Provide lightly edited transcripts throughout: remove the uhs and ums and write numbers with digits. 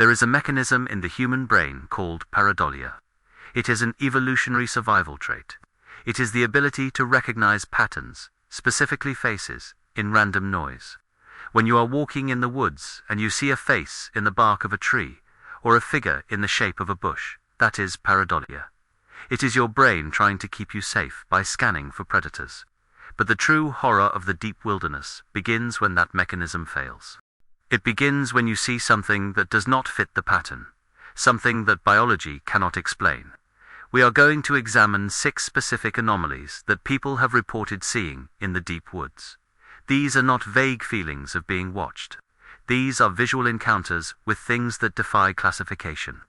There is a mechanism in the human brain called pareidolia. It is an evolutionary survival trait. It is the ability to recognize patterns, specifically faces, in random noise. When you are walking in the woods and you see a face in the bark of a tree, or a figure in the shape of a bush, that is pareidolia. It is your brain trying to keep you safe by scanning for predators. But the true horror of the deep wilderness begins when that mechanism fails. It begins when you see something that does not fit the pattern, something that biology cannot explain. We are going to examine 6 specific anomalies that people have reported seeing in the deep woods. These are not vague feelings of being watched. These are visual encounters with things that defy classification.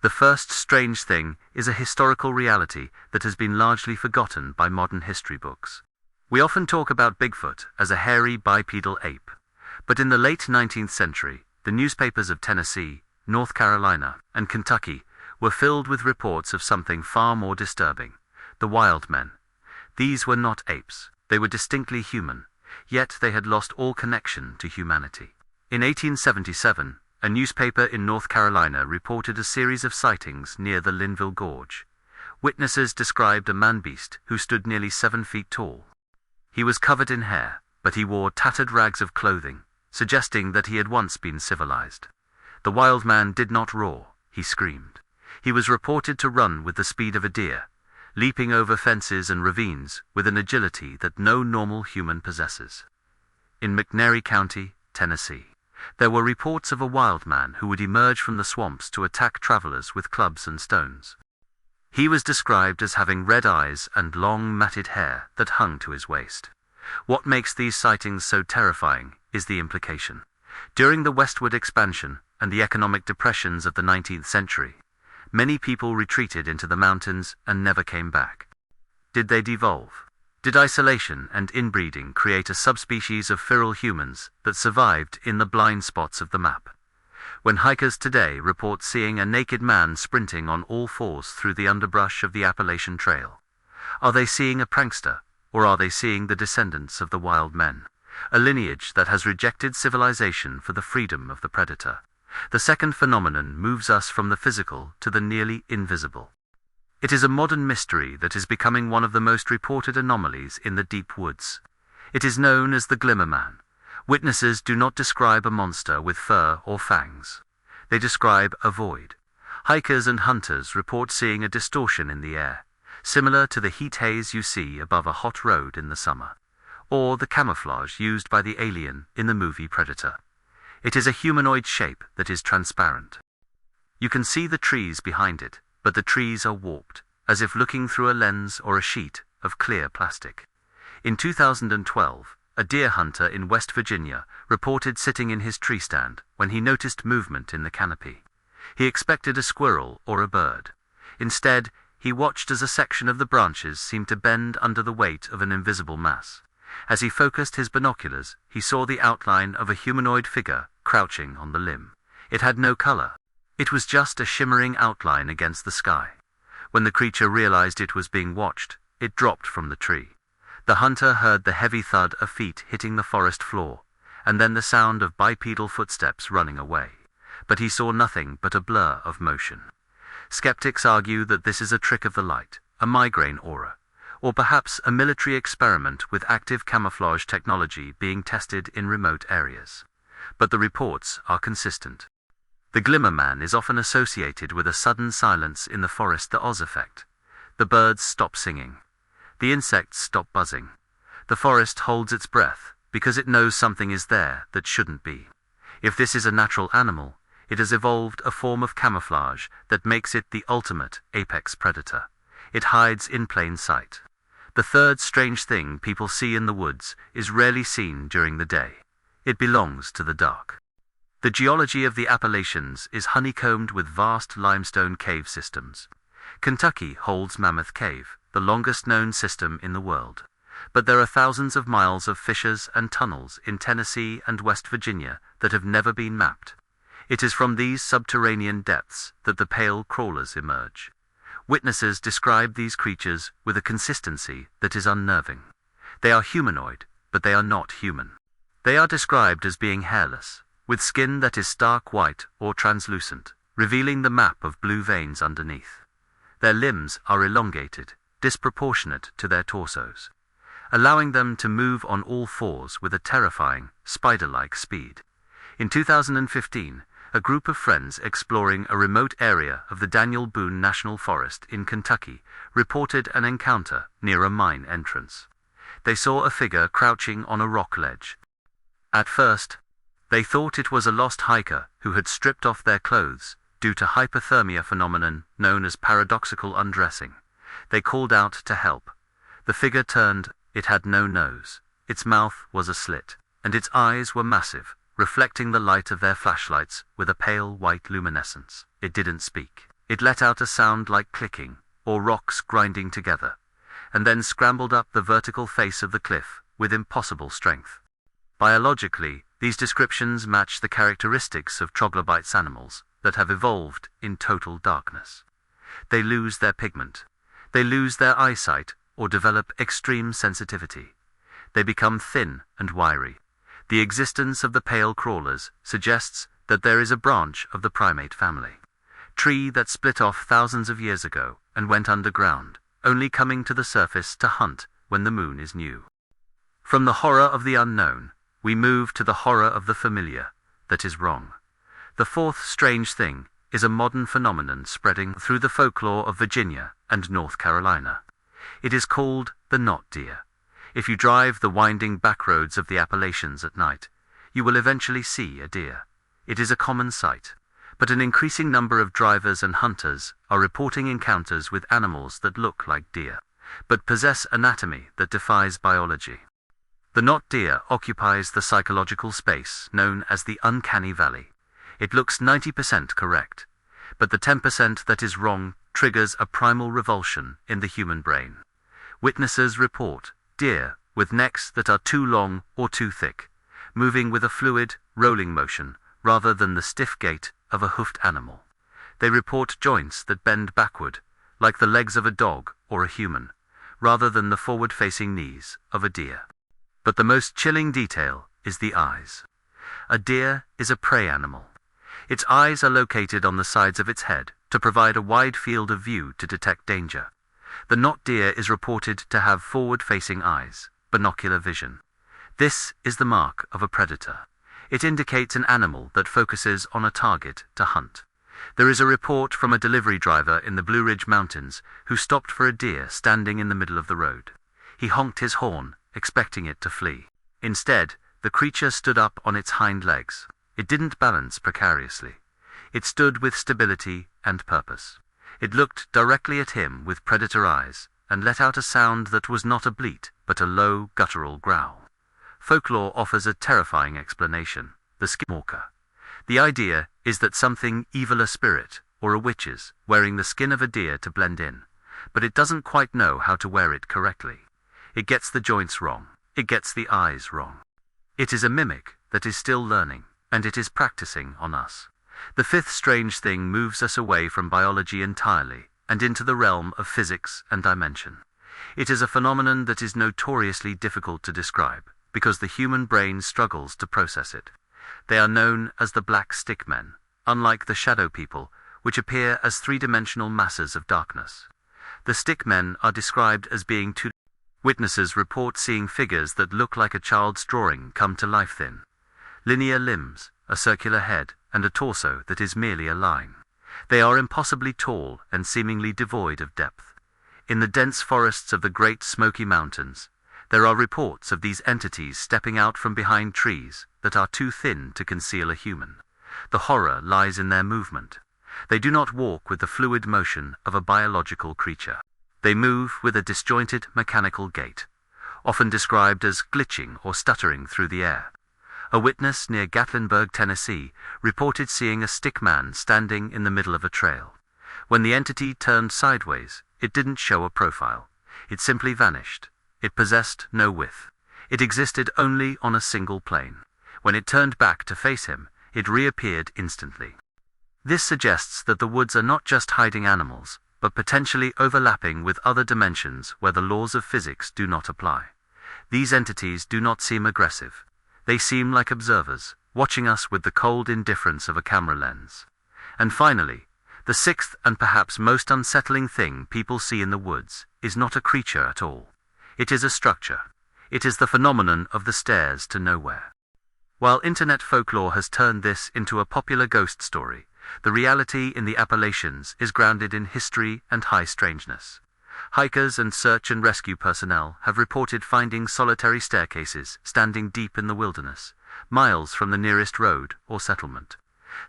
The first strange thing is a historical reality that has been largely forgotten by modern history books. We often talk about Bigfoot as a hairy bipedal ape, but in the late 19th century, the newspapers of Tennessee, North Carolina, and Kentucky were filled with reports of something far more disturbing: the wild men. These were not apes, they were distinctly human, yet they had lost all connection to humanity. In 1877, a newspaper in North Carolina reported a series of sightings near the Linville Gorge. Witnesses described a man-beast who stood nearly 7 feet tall. He was covered in hair, but he wore tattered rags of clothing, suggesting that he had once been civilized. The wild man did not roar, he screamed. He was reported to run with the speed of a deer, leaping over fences and ravines with an agility that no normal human possesses. In McNairy County, Tennessee, there were reports of a wild man who would emerge from the swamps to attack travelers with clubs and stones. He was described as having red eyes and long matted hair that hung to his waist. What makes these sightings so terrifying is the implication. During the westward expansion and the economic depressions of the 19th century, many people retreated into the mountains and never came back. Did they devolve? Did isolation and inbreeding create a subspecies of feral humans that survived in the blind spots of the map? When hikers today report seeing a naked man sprinting on all fours through the underbrush of the Appalachian Trail, are they seeing a prankster, or are they seeing the descendants of the wild men, a lineage that has rejected civilization for the freedom of the predator? The second phenomenon moves us from the physical to the nearly invisible. It is a modern mystery that is becoming one of the most reported anomalies in the deep woods. It is known as the Glimmer Man. Witnesses do not describe a monster with fur or fangs. They describe a void. Hikers and hunters report seeing a distortion in the air, similar to the heat haze you see above a hot road in the summer, or the camouflage used by the alien in the movie Predator. It is a humanoid shape that is transparent. You can see the trees behind it, but the trees are warped, as if looking through a lens or a sheet of clear plastic. In 2012, a deer hunter in West Virginia reported sitting in his tree stand when he noticed movement in the canopy. He expected a squirrel or a bird. Instead, he watched as a section of the branches seemed to bend under the weight of an invisible mass. As he focused his binoculars, he saw the outline of a humanoid figure crouching on the limb. It had no color. It was just a shimmering outline against the sky. When the creature realized it was being watched, it dropped from the tree. The hunter heard the heavy thud of feet hitting the forest floor, and then the sound of bipedal footsteps running away. But he saw nothing but a blur of motion. Skeptics argue that this is a trick of the light, a migraine aura, or perhaps a military experiment with active camouflage technology being tested in remote areas. But the reports are consistent. The Glimmer Man is often associated with a sudden silence in the forest, the Oz effect. The birds stop singing. The insects stop buzzing. The forest holds its breath because it knows something is there that shouldn't be. If this is a natural animal, it has evolved a form of camouflage that makes it the ultimate apex predator. It hides in plain sight. The third strange thing people see in the woods is rarely seen during the day. It belongs to the dark. The geology of the Appalachians is honeycombed with vast limestone cave systems. Kentucky holds Mammoth Cave, the longest known system in the world. But there are thousands of miles of fissures and tunnels in Tennessee and West Virginia that have never been mapped. It is from these subterranean depths that the pale crawlers emerge. Witnesses describe these creatures with a consistency that is unnerving. They are humanoid, but they are not human. They are described as being hairless, with skin that is stark white or translucent, revealing the map of blue veins underneath. Their limbs are elongated, disproportionate to their torsos, allowing them to move on all fours with a terrifying, spider-like speed. In 2015, a group of friends exploring a remote area of the Daniel Boone National Forest in Kentucky reported an encounter near a mine entrance. They saw a figure crouching on a rock ledge. At first, they thought it was a lost hiker who had stripped off their clothes due to hypothermia phenomenon known as paradoxical undressing. They called out to help. The figure turned. It had no nose. Its mouth was a slit, and its eyes were massive, reflecting the light of their flashlights with a pale white luminescence. It didn't speak. It let out a sound like clicking, or rocks grinding together, and then scrambled up the vertical face of the cliff with impossible strength. Biologically, these descriptions match the characteristics of troglobites animals that have evolved in total darkness. They lose their pigment. They lose their eyesight or develop extreme sensitivity. They become thin and wiry. The existence of the pale crawlers suggests that there is a branch of the primate family, tree that split off thousands of years ago and went underground, only coming to the surface to hunt when the moon is new. From the horror of the unknown, we move to the horror of the familiar, that is wrong. The fourth strange thing is a modern phenomenon spreading through the folklore of Virginia and North Carolina. It is called the knot deer. If you drive the winding back roads of the Appalachians at night, you will eventually see a deer. It is a common sight, but an increasing number of drivers and hunters are reporting encounters with animals that look like deer, but possess anatomy that defies biology. The knot deer occupies the psychological space known as the uncanny valley. It looks 90% correct, but the 10% that is wrong triggers a primal revulsion in the human brain. Witnesses report deer with necks that are too long or too thick, moving with a fluid, rolling motion rather than the stiff gait of a hoofed animal. They report joints that bend backward, like the legs of a dog or a human, rather than the forward-facing knees of a deer. But the most chilling detail is the eyes. A deer is a prey animal. Its eyes are located on the sides of its head to provide a wide field of view to detect danger. The knot deer is reported to have forward-facing eyes, binocular vision. This is the mark of a predator. It indicates an animal that focuses on a target to hunt. There is a report from a delivery driver in the Blue Ridge Mountains who stopped for a deer standing in the middle of the road. He honked his horn, expecting it to flee. Instead, the creature stood up on its hind legs. It didn't balance precariously. It stood with stability and purpose. It looked directly at him with predator eyes and let out a sound that was not a bleat, but a low, guttural growl. Folklore offers a terrifying explanation: the skinwalker. The idea is that something evil, a spirit or a witch, is wearing the skin of a deer to blend in, but it doesn't quite know how to wear it correctly. It gets the joints wrong. It gets the eyes wrong. It is a mimic that is still learning, and it is practicing on us. The fifth strange thing moves us away from biology entirely and into the realm of physics and dimension. It is a phenomenon that is notoriously difficult to describe because the human brain struggles to process it. They are known as the black stick men, unlike the shadow people, which appear as three-dimensional masses of darkness. The stick men are described as being two. Witnesses report seeing figures that look like a child's drawing come to life: thin, linear limbs, a circular head, and a torso that is merely a line. They are impossibly tall and seemingly devoid of depth. In the dense forests of the Great Smoky Mountains, there are reports of these entities stepping out from behind trees that are too thin to conceal a human. The horror lies in their movement. They do not walk with the fluid motion of a biological creature. They move with a disjointed mechanical gait, often described as glitching or stuttering through the air. A witness near Gatlinburg, Tennessee, reported seeing a stick man standing in the middle of a trail. When the entity turned sideways, it didn't show a profile. It simply vanished. It possessed no width. It existed only on a single plane. When it turned back to face him, it reappeared instantly. This suggests that the woods are not just hiding animals, but potentially overlapping with other dimensions where the laws of physics do not apply. These entities do not seem aggressive. They seem like observers, watching us with the cold indifference of a camera lens. And finally, the sixth and perhaps most unsettling thing people see in the woods is not a creature at all. It is a structure. It is the phenomenon of the stairs to nowhere. While internet folklore has turned this into a popular ghost story, the reality in the Appalachians is grounded in history and high strangeness. Hikers and search and rescue personnel have reported finding solitary staircases standing deep in the wilderness, miles from the nearest road or settlement.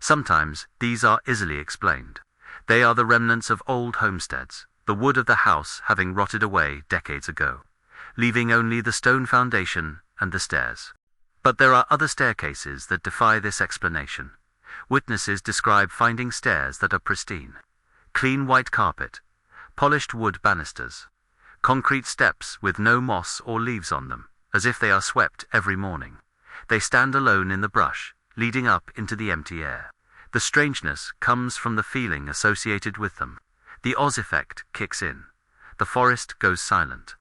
Sometimes these are easily explained. They are the remnants of old homesteads, the wood of the house having rotted away decades ago, leaving only the stone foundation and the stairs. But there are other staircases that defy this explanation. Witnesses describe finding stairs that are pristine. Clean white carpet, polished wood banisters, concrete steps with no moss or leaves on them, as if they are swept every morning. They stand alone in the brush, leading up into the empty air. The strangeness comes from the feeling associated with them. The Oz effect kicks in. The forest goes silent.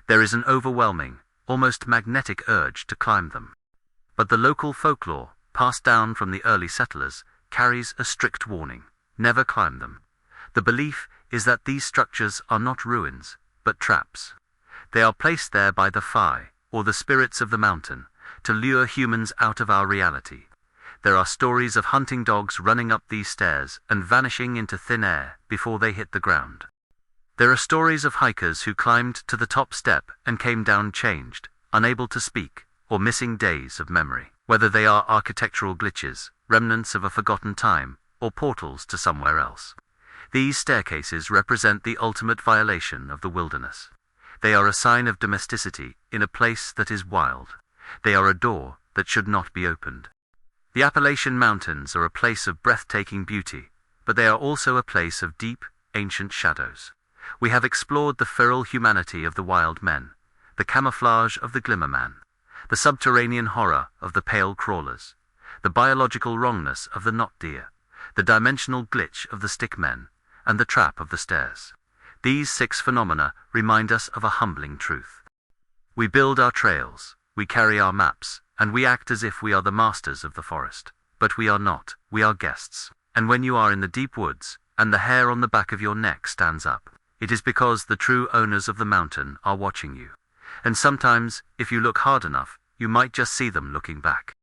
There is an overwhelming, almost magnetic urge to climb them. But the local folklore, passed down from the early settlers, carries a strict warning: never climb them. The belief is that these structures are not ruins, but traps. They are placed there by the defy, or the spirits of the mountain, to lure humans out of our reality. There are stories of hunting dogs running up these stairs and vanishing into thin air before they hit the ground. There are stories of hikers who climbed to the top step and came down changed, unable to speak, or missing days of memory. Whether they are architectural glitches, remnants of a forgotten time, or portals to somewhere else. These staircases represent the ultimate violation of the wilderness. They are a sign of domesticity in a place that is wild. They are a door that should not be opened. The Appalachian Mountains are a place of breathtaking beauty, but they are also a place of deep, ancient shadows. We have explored the feral humanity of the wild men, the camouflage of the Glimmer Man, the subterranean horror of the pale crawlers, the biological wrongness of the knot deer, the dimensional glitch of the stick men, and the trap of the stairs. These 6 phenomena remind us of a humbling truth. We build our trails, we carry our maps, and we act as if we are the masters of the forest. But we are not, we are guests. And when you are in the deep woods, and the hair on the back of your neck stands up, it is because the true owners of the mountain are watching you. And sometimes, if you look hard enough, you might just see them looking back.